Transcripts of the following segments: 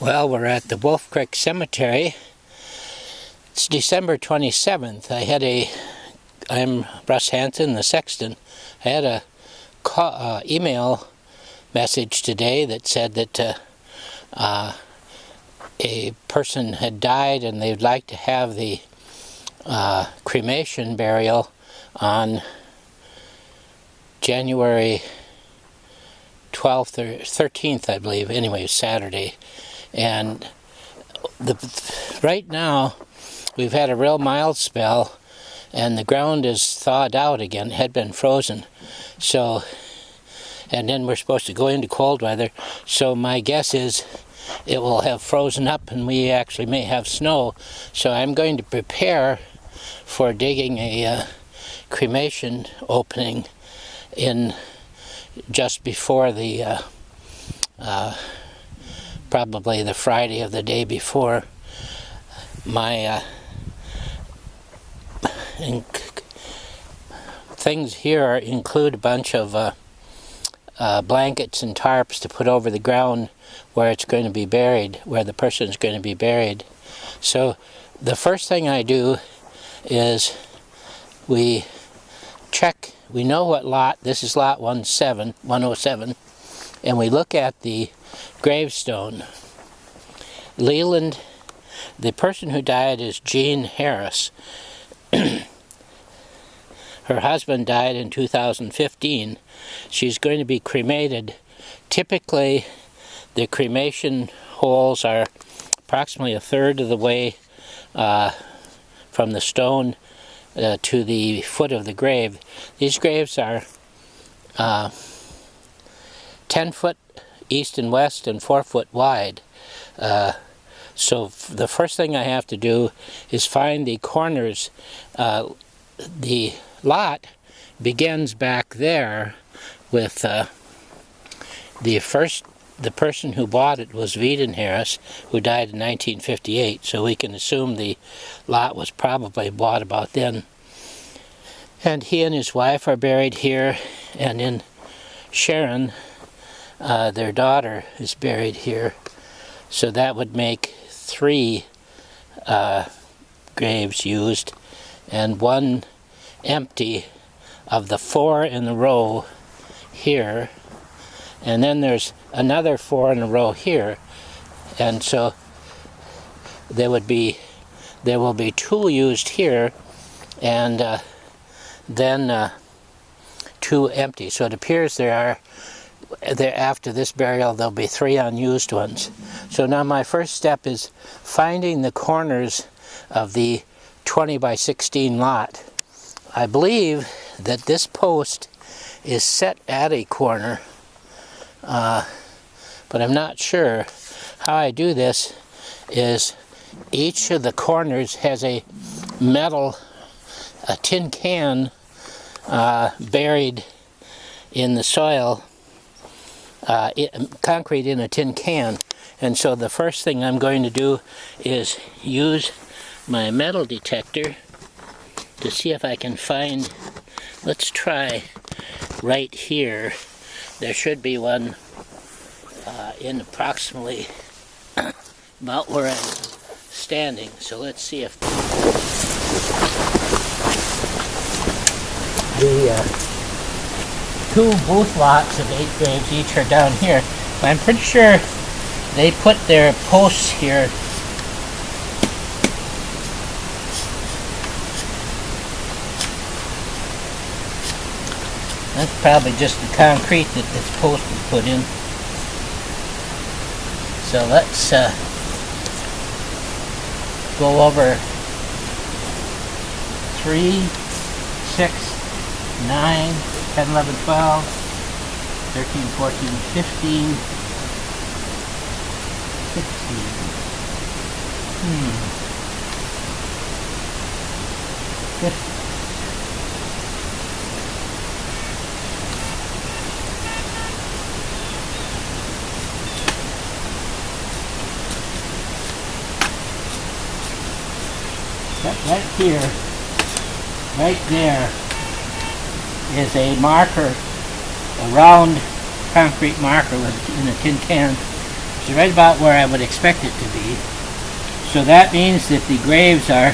Well, we're at the Wolf Creek Cemetery. It's December 27th. I'm Russ Hansen, the sexton. I had a email message today that said that a person had died and they'd like to have the cremation burial on January 12th or 13th, I believe. Anyway, Saturday. And right now, we've had a real mild spell, and the ground is thawed out again. It had been frozen. So, and then we're supposed to go into cold weather. So my guess is it will have frozen up, and we actually may have snow. So I'm going to prepare for digging a cremation opening in just before the probably the Friday of the day before. My things here include a bunch of blankets and tarps to put over the ground where it's going to be buried, where the person is going to be buried. So the first thing I do is we check. We know what lot, this is lot 107, and we look at the gravestone. Leland, the person who died is Jean Harris. Her husband died in 2015. She's going to be cremated. Typically, the cremation holes are approximately a third of the way from the stone to the foot of the grave. These graves are 10 foot east and west and 4 foot wide. So the first thing I have to do is find the corners. The lot begins back there with the person who bought it was Veeden Harris, who died in 1958, so we can assume the lot was probably bought about then. And he and his wife are buried here, and in Sharon, their daughter is buried here. So that would make 3 graves used, and 1 empty of the 4 in a row here. And then there's another 4 in a row here, and so there will be 2 used here, and then 2 empty. So it appears after this burial there'll be 3 unused ones. So now my first step is finding the corners of the 20 by 16 lot. I believe that this post is set at a corner, but I'm not sure. How I do this is each of the corners has a tin can buried in the soil, concrete in a tin can. And so the first thing I'm going to do is use my metal detector to see if I can find, let's try right here. There should be one in approximately about where I'm standing. So let's see if both lots of 8 graves each are down here. I'm pretty sure they put their posts here. That's probably just the concrete that this post was put in. So let's go over 3, 6, 9, 10, 11, 12, 13, 14, 15, 16. Right here, right there, is a marker, a round concrete marker in a tin can So right about where I would expect it to be. So that means that the graves are,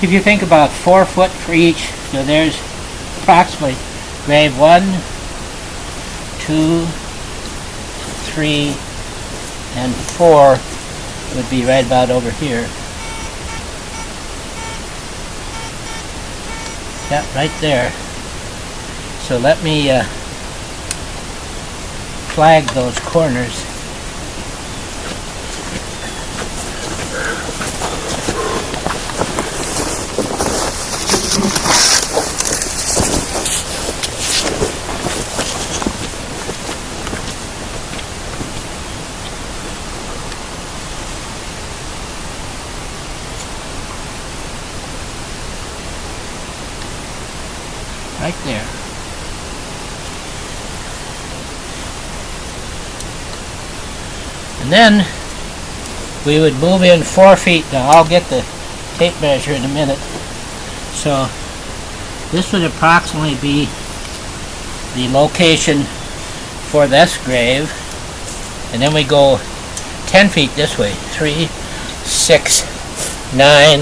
if you think about 4 foot for each, so there's approximately grave 1, 2, 3, and 4 would be right about over here. Yep, right there. So let me flag those corners. Right there. And then we would move in 4 feet. Now I'll get the tape measure in a minute. So this would approximately be the location for this grave. And then we go 10 feet this way. 3, 6, 9,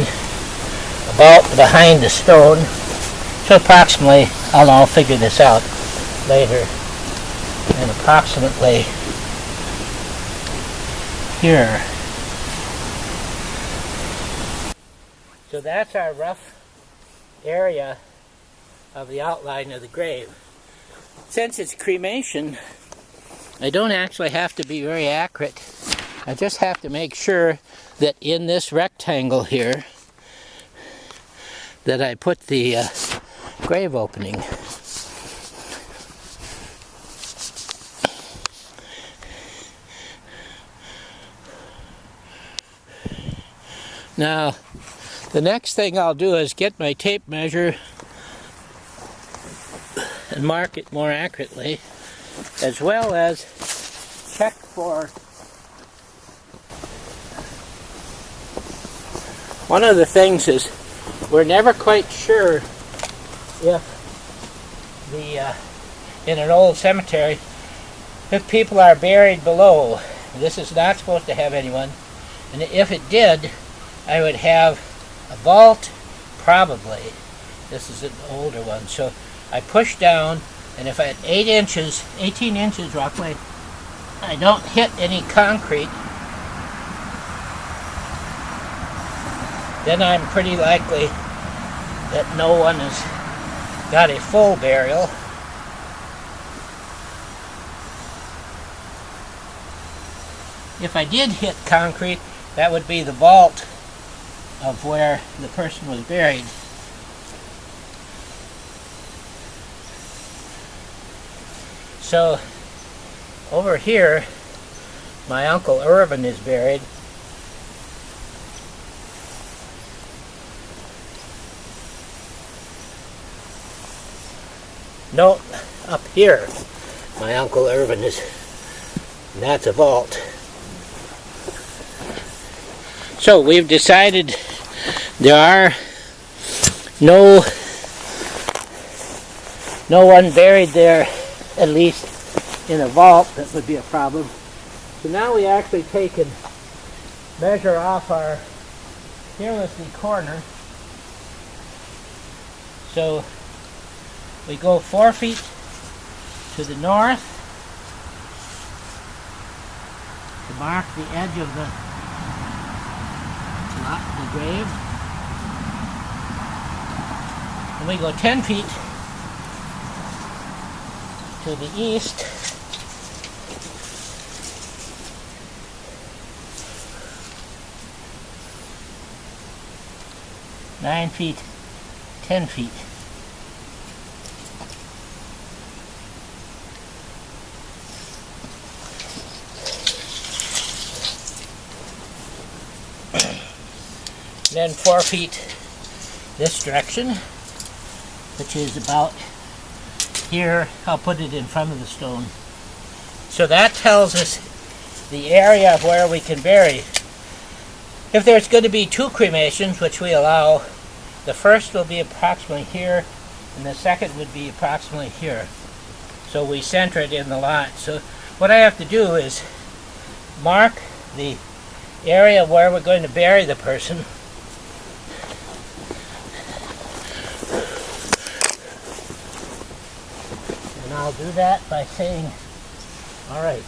about behind the stone. So approximately, I'll figure this out later, and approximately here. So that's our rough area of the outline of the grave. Since it's cremation, I don't actually have to be very accurate. I just have to make sure that in this rectangle here that I put the grave opening. Now, the next thing I'll do is get my tape measure and mark it more accurately, as well as check for one of the things is we're never quite sure if in an old cemetery if people are buried below. This is not supposed to have anyone, and if it did, I would have a vault, probably. This is an older one, so I push down, and if at 18 inches roughly, I don't hit any concrete, then I'm pretty likely that no one has got a full burial. If I did hit concrete, that would be the vault of where the person was buried. So over here, my Uncle Irvin is buried. No, up here, my Uncle Irvin is, and that's a vault. So we've decided there are no one buried there, at least in a vault. That would be a problem. So now we actually take and measure off our fearlessly corner. So we go 4 feet to the north to mark the edge of the grave, and we go 10 feet to the east (9 feet, 10 feet). Then 4 feet this direction, which is about here. I'll put it in front of the stone. So that tells us the area of where we can bury. If there's going to be 2 cremations, which we allow, the first will be approximately here, and the second would be approximately here. So we center it in the lot. So what I have to do is mark the area where we're going to bury the person. And I'll do that by saying, all right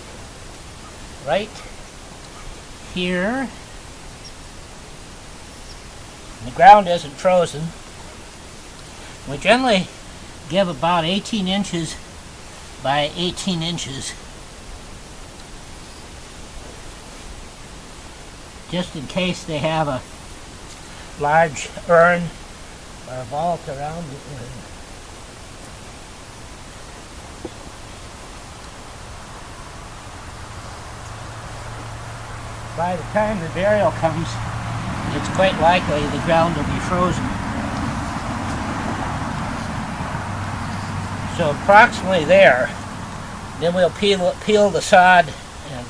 here, and the ground isn't frozen. We generally give about 18 inches by 18 inches, just in case they have a large urn or a vault around the urn. By the time the burial comes, it's quite likely the ground will be frozen. So approximately there, then we'll peel the sod and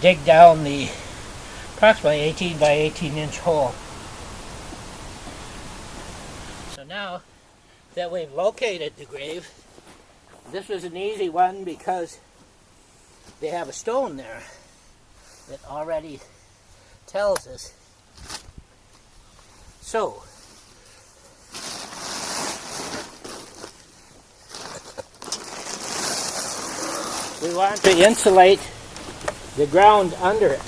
dig down the approximately 18 by 18 inch hole. So now that we've located the grave, this was an easy one because they have a stone there that already tells us. So we want to insulate the ground under it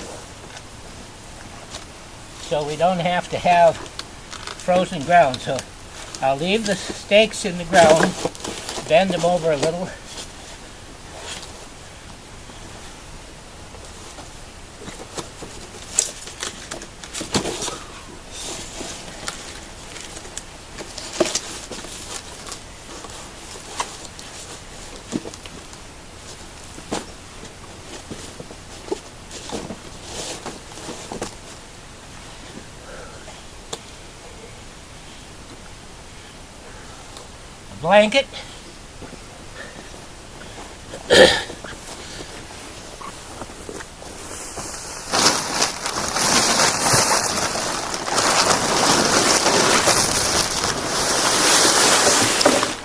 so we don't have to have frozen ground. So I'll leave the stakes in the ground, bend them over a little, blanket.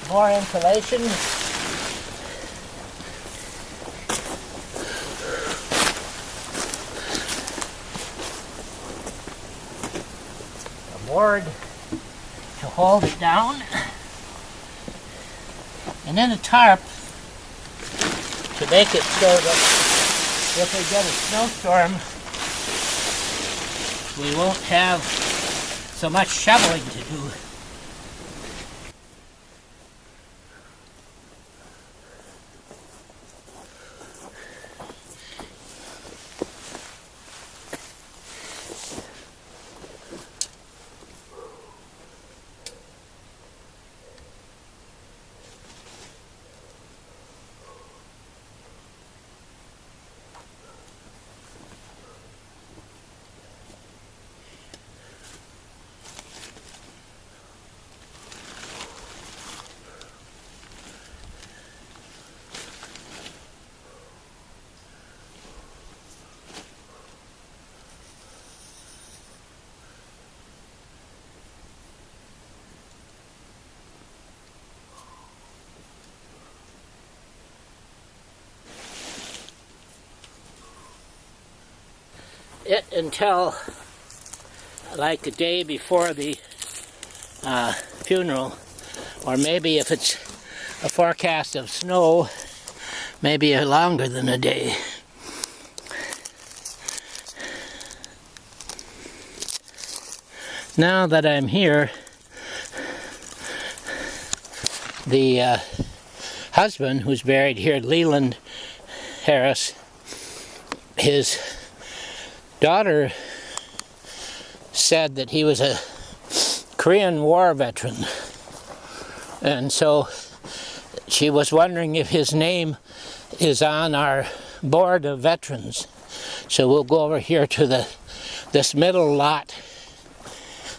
More insulation. A board to hold it down. And then a tarp to make it so that if we get a snowstorm, we won't have so much shoveling to do. It until like a day before the funeral, or maybe if it's a forecast of snow, maybe longer than a day. Now that I'm here, the husband who's buried here, Leland Harris, his daughter said that he was a Korean War veteran, and so she was wondering if his name is on our board of veterans. So we'll go over here to this middle lot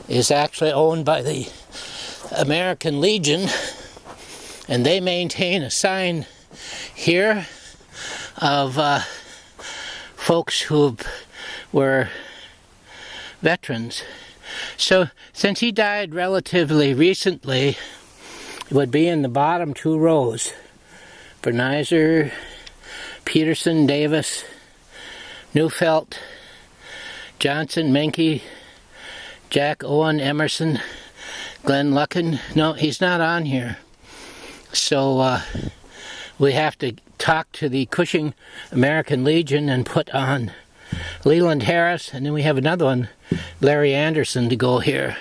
is actually owned by the American Legion, and they maintain a sign here of folks who were veterans. So since he died relatively recently, it would be in the bottom two rows. Bernizer, Peterson, Davis, Neufeld, Johnson, Menke, Jack Owen, Emerson, Glenn Lucken. No, he's not on here. So we have to talk to the Cushing American Legion and put on Leland Harris, and then we have another one, Larry Anderson, to go here.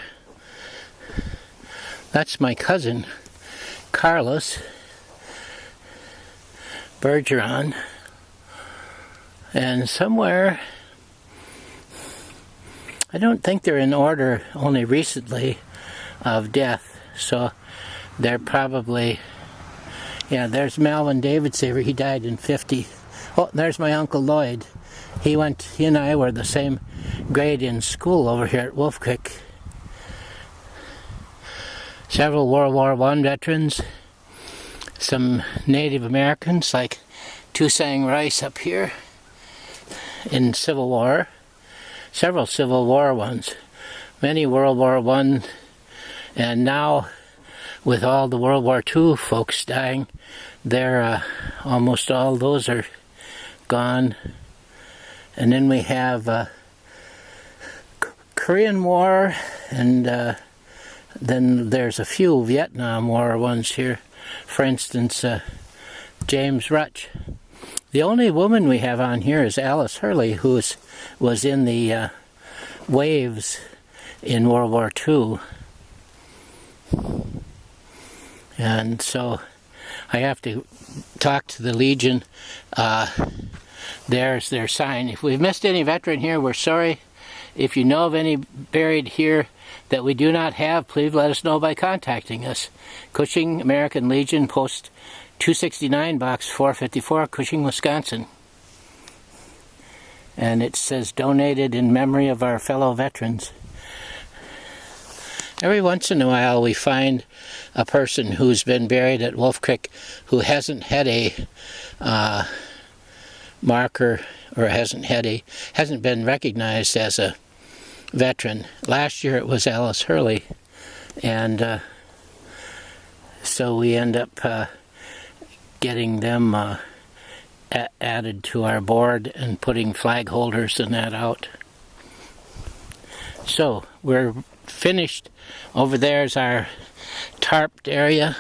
That's my cousin, Carlos Bergeron. And somewhere, I don't think they're in order only recently of death, so they're probably, yeah, there's Melvin Davidsaver, he died in 50. Oh, there's my Uncle Lloyd. He and I were the same grade in school over here at Wolf Creek. Several World War I veterans, some Native Americans like Toussaint Rice up here in Civil War, several Civil War ones, many World War I, and now with all the World War II folks dying, they're almost all those are gone. And then we have Korean War, and then there's a few Vietnam War ones here. For instance, James Rutch. The only woman we have on here is Alice Hurley, who was in the waves in World War II. And so I have to talk to the Legion. There's their sign. If we've missed any veteran here, we're sorry. If you know of any buried here that we do not have, please let us know by contacting us. Cushing American Legion, Post 269, Box 454, Cushing, Wisconsin. And it says, donated in memory of our fellow veterans. Every once in a while we find a person who's been buried at Wolf Creek who hasn't had a marker, or hasn't been recognized as a veteran. Last year it was Alice Hurley, and so we end up getting them added to our board and putting flag holders and that out. So we're finished. Over there is our tarped area.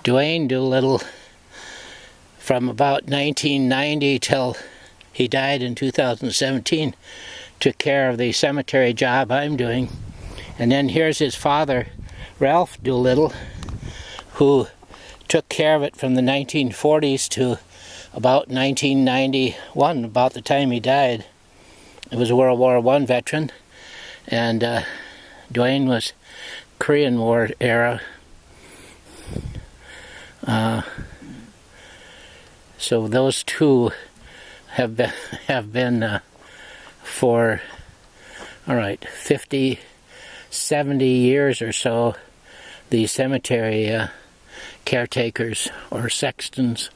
Dwayne Doolittle, from about 1990 till he died in 2017, took care of the cemetery job I'm doing. And then here's his father, Ralph Doolittle, who took care of it from the 1940s to about 1991, about the time he died. It was a World War I veteran, and Dwayne was Korean War era. So those two have been for, all right, 50, 70 years or so, the cemetery caretakers or sextons.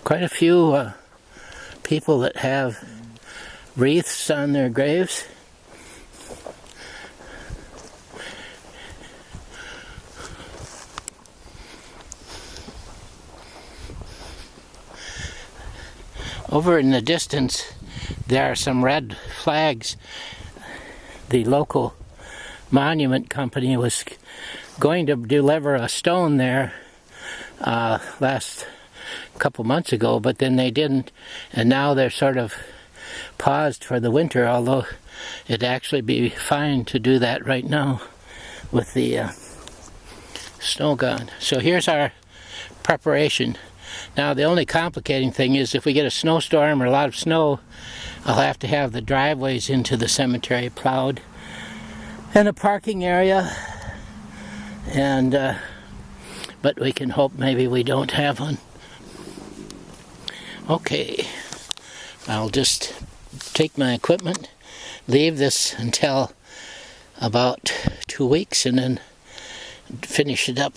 Quite a few people that have wreaths on their graves. Over in the distance, there are some red flags. The local monument company was going to deliver a stone there last couple months ago, but then they didn't, and now they're sort of paused for the winter, although it'd actually be fine to do that right now with the snow gone. So here's our preparation. Now the only complicating thing is if we get a snowstorm or a lot of snow, I'll have to have the driveways into the cemetery plowed and a parking area, and but we can hope maybe we don't have one. Okay, I'll just take my equipment, leave this until about 2 weeks, and then finish it up